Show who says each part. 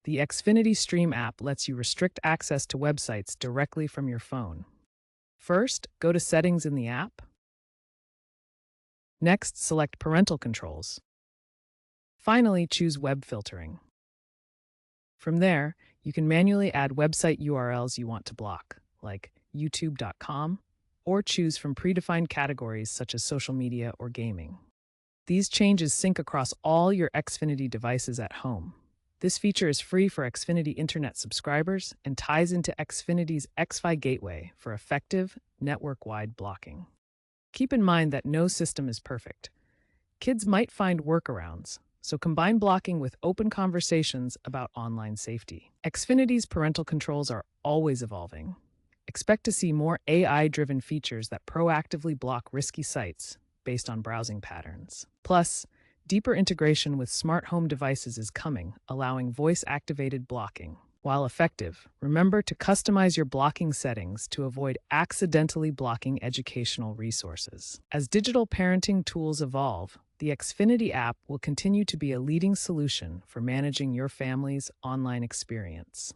Speaker 1: The Xfinity Stream app lets you restrict access to websites directly from your phone. First, go to Settings in the app. Next, select Parental Controls. Finally, choose Web Filtering. From there, you can manually add website URLs you want to block, like youtube.com, or choose from predefined categories such as social media or gaming. These changes sync across all your Xfinity devices at home. This feature is free for Xfinity Internet subscribers and ties into Xfinity's Xfi gateway for effective, network-wide blocking. Keep in mind that no system is perfect. Kids might find workarounds, so combine blocking with open conversations about online safety. Xfinity's parental controls are always evolving. Expect to see more AI-driven features that proactively block risky sites based on browsing patterns. Plus, deeper integration with smart home devices is coming, allowing voice-activated blocking. While effective, remember to customize your blocking settings to avoid accidentally blocking educational resources. As digital parenting tools evolve, the Xfinity app will continue to be a leading solution for managing your family's online experience.